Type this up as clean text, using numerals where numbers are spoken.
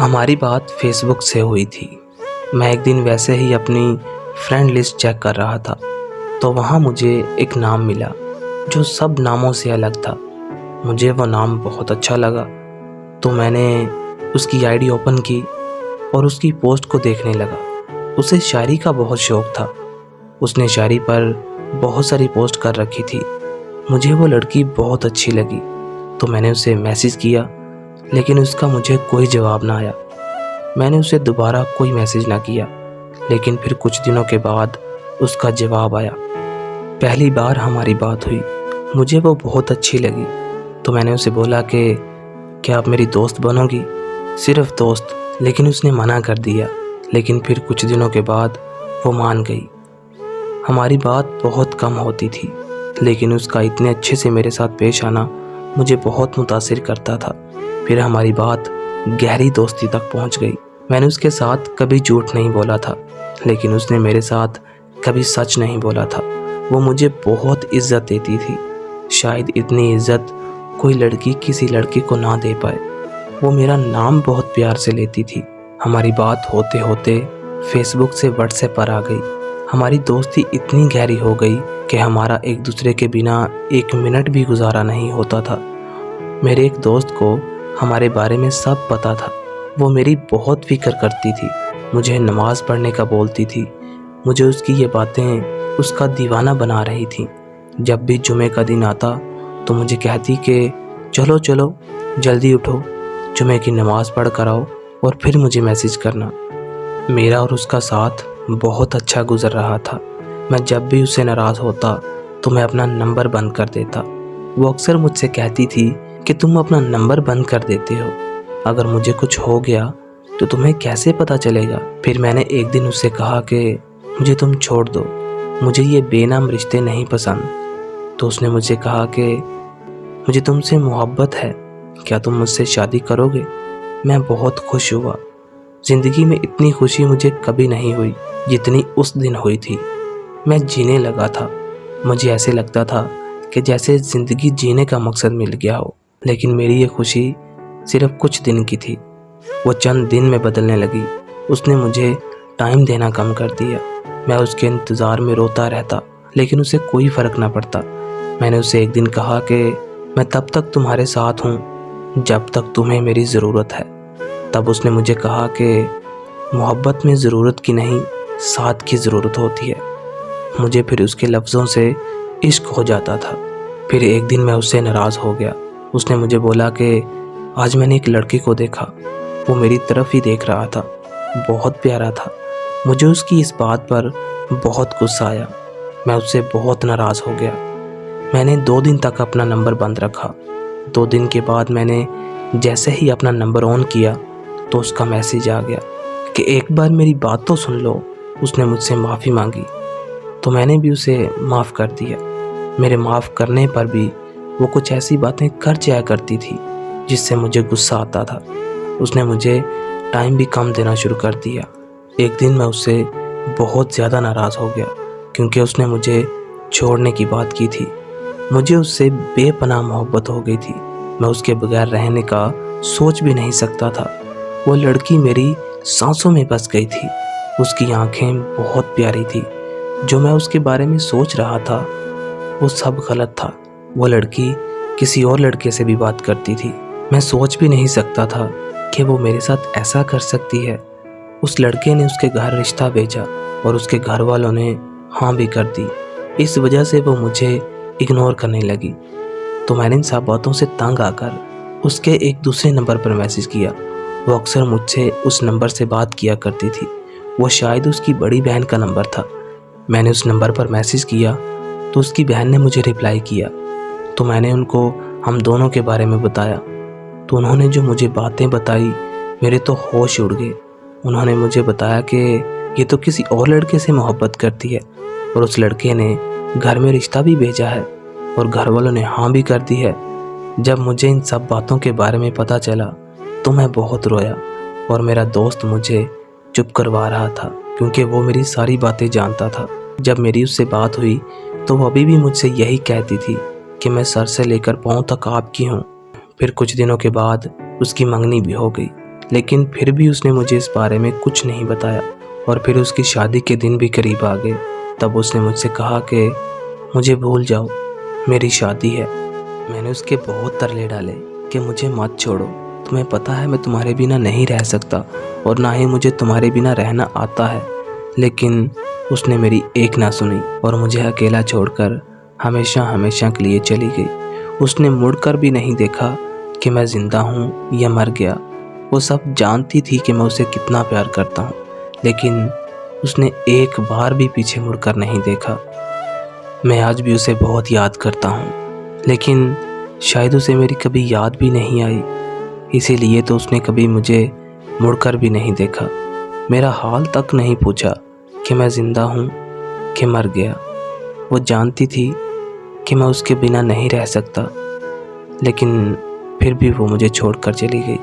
हमारी बात फेसबुक से हुई थी। मैं एक दिन वैसे ही अपनी फ्रेंड लिस्ट चेक कर रहा था, तो वहाँ मुझे एक नाम मिला जो सब नामों से अलग था। मुझे वो नाम बहुत अच्छा लगा, तो मैंने उसकी आईडी ओपन की और उसकी पोस्ट को देखने लगा। उसे शायरी का बहुत शौक़ था। उसने शायरी पर बहुत सारी पोस्ट कर रखी थी। मुझे वो लड़की बहुत अच्छी लगी, तो मैंने उसे मैसेज किया, लेकिन उसका मुझे कोई जवाब ना आया। मैंने उसे दोबारा कोई मैसेज ना किया, लेकिन फिर कुछ दिनों के बाद उसका जवाब आया। पहली बार हमारी बात हुई, मुझे वो बहुत अच्छी लगी, तो मैंने उसे बोला कि क्या आप मेरी दोस्त बनोगी? सिर्फ दोस्त। लेकिन उसने मना कर दिया। लेकिन फिर कुछ दिनों के बाद वो मान गई। हमारी बात बहुत कम होती थी, लेकिन उसका इतने अच्छे से मेरे साथ पेश आना मुझे बहुत मुतासिर करता था। फिर हमारी बात गहरी दोस्ती तक पहुंच गई। मैंने उसके साथ कभी झूठ नहीं बोला था, लेकिन उसने मेरे साथ कभी सच नहीं बोला था। वो मुझे बहुत इज्जत देती थी। शायद इतनी इज्जत कोई लड़की किसी लड़के को ना दे पाए। वो मेरा नाम बहुत प्यार से लेती थी। हमारी बात होते होते फेसबुक से व्हाट्सएप पर आ गई। हमारी दोस्ती इतनी गहरी हो गई कि हमारा एक दूसरे के बिना एक मिनट भी गुजारा नहीं होता था। मेरे एक दोस्त को हमारे बारे में सब पता था। वो मेरी बहुत फिक्र करती थी, मुझे नमाज पढ़ने का बोलती थी। मुझे उसकी ये बातें उसका दीवाना बना रही थी। जब भी जुमे का दिन आता तो मुझे कहती कि चलो चलो जल्दी उठो, जुमे की नमाज पढ़ कर आओ और फिर मुझे मैसेज करना। मेरा और उसका साथ बहुत अच्छा गुजर रहा था। मैं जब भी उससे नाराज़ होता तो मैं अपना नंबर बंद कर देता। वो अक्सर मुझसे कहती थी कि तुम अपना नंबर बंद कर देते हो, अगर मुझे कुछ हो गया तो तुम्हें कैसे पता चलेगा? फिर मैंने एक दिन उससे कहा कि मुझे तुम छोड़ दो, मुझे ये बेनाम रिश्ते नहीं पसंद। तो उसने मुझसे कहा कि मुझे तुमसे मोहब्बत है, क्या तुम मुझसे शादी करोगे? मैं बहुत खुश हुआ। ज़िंदगी में इतनी खुशी मुझे कभी नहीं हुई जितनी उस दिन हुई थी। मैं जीने लगा था। मुझे ऐसे लगता था कि जैसे ज़िंदगी जीने का मकसद मिल गया हो। लेकिन मेरी ये खुशी सिर्फ कुछ दिन की थी। वो चंद दिन में बदलने लगी। उसने मुझे टाइम देना कम कर दिया। मैं उसके इंतज़ार में रोता रहता, लेकिन उसे कोई फ़र्क ना पड़ता। मैंने उसे एक दिन कहा कि मैं तब तक तुम्हारे साथ हूँ जब तक तुम्हें मेरी ज़रूरत है। तब उसने मुझे कहा कि मोहब्बत में ज़रूरत की नहीं, साथ की ज़रूरत होती है। मुझे फिर उसके लफ्ज़ों से इश्क हो जाता था। फिर एक दिन मैं उससे नाराज़ हो गया। उसने मुझे बोला कि आज मैंने एक लड़के को देखा, वो मेरी तरफ ही देख रहा था, बहुत प्यारा था। मुझे उसकी इस बात पर बहुत गुस्सा आया। मैं उससे बहुत नाराज़ हो गया। मैंने 2 दिन तक अपना नंबर बंद रखा। 2 दिन के बाद मैंने जैसे ही अपना नंबर ऑन किया तो उसका मैसेज आ गया कि एक बार मेरी बात तो सुन लो। उसने मुझसे माफ़ी मांगी, तो मैंने भी उसे माफ़ कर दिया। मेरे माफ़ करने पर भी वो कुछ ऐसी बातें कर जाया करती थी जिससे मुझे गुस्सा आता था। उसने मुझे टाइम भी कम देना शुरू कर दिया। एक दिन मैं उससे बहुत ज़्यादा नाराज़ हो गया क्योंकि उसने मुझे छोड़ने की बात की थी। मुझे उससे बेपनाह मोहब्बत हो गई थी। मैं उसके बगैर रहने का सोच भी नहीं सकता था। वो लड़की मेरी सांसों में बस गई थी। उसकी आंखें बहुत प्यारी थी। जो मैं उसके बारे में सोच रहा था वो सब गलत था। वो लड़की किसी और लड़के से भी बात करती थी। मैं सोच भी नहीं सकता था कि वो मेरे साथ ऐसा कर सकती है। उस लड़के ने उसके घर रिश्ता भेजा और उसके घर वालों ने हाँ भी कर दी। इस वजह से वो मुझे इग्नोर करने लगी। तो मैंने इन सब बातों से तंग आकर उसके एक दूसरे नंबर पर मैसेज किया। वो अक्सर मुझसे उस नंबर से बात किया करती थी। वो शायद उसकी बड़ी बहन का नंबर था। मैंने उस नंबर पर मैसेज किया तो उसकी बहन ने मुझे रिप्लाई किया। तो मैंने उनको हम दोनों के बारे में बताया। तो उन्होंने जो मुझे बातें बताई, मेरे तो होश उड़ गए। उन्होंने मुझे बताया कि ये तो किसी और लड़के से मोहब्बत करती है और उस लड़के ने घर में रिश्ता भी भेजा है और घर वालों ने हाँ भी कर दी है। जब मुझे इन सब बातों के बारे में पता चला तो मैं बहुत रोया और मेरा दोस्त मुझे चुप करवा रहा था क्योंकि वो मेरी सारी बातें जानता था। जब मेरी उससे बात हुई तो वो अभी भी मुझसे यही कहती थी कि मैं सर से लेकर पाँव तक आपकी हूँ। फिर कुछ दिनों के बाद उसकी मंगनी भी हो गई। लेकिन फिर भी उसने मुझे इस बारे में कुछ नहीं बताया। और फिर उसकी शादी के दिन भी करीब आ गए। तब उसने मुझसे कहा कि मुझे भूल जाओ, मेरी शादी है। मैंने उसके बहुत तरले डाले कि मुझे मत छोड़ो, तुम्हें पता है मैं तुम्हारे बिना नहीं रह सकता और ना ही मुझे तुम्हारे बिना रहना आता है। लेकिन उसने मेरी एक ना सुनी और मुझे अकेला छोड़कर हमेशा हमेशा के लिए चली गई। उसने मुड़कर भी नहीं देखा कि मैं ज़िंदा हूँ या मर गया। वो सब जानती थी कि मैं उसे कितना प्यार करता हूँ, लेकिन उसने एक बार भी पीछे मुड़कर नहीं देखा। मैं आज भी उसे बहुत याद करता हूँ, लेकिन शायद उसे मेरी कभी याद भी नहीं आई, इसीलिए तो उसने कभी मुझे मुड़कर भी नहीं देखा। मेरा हाल तक नहीं पूछा कि मैं ज़िंदा हूँ कि मर गया। वो जानती थी कि मैं उसके बिना नहीं रह सकता, लेकिन फिर भी वो मुझे छोड़कर चली गई।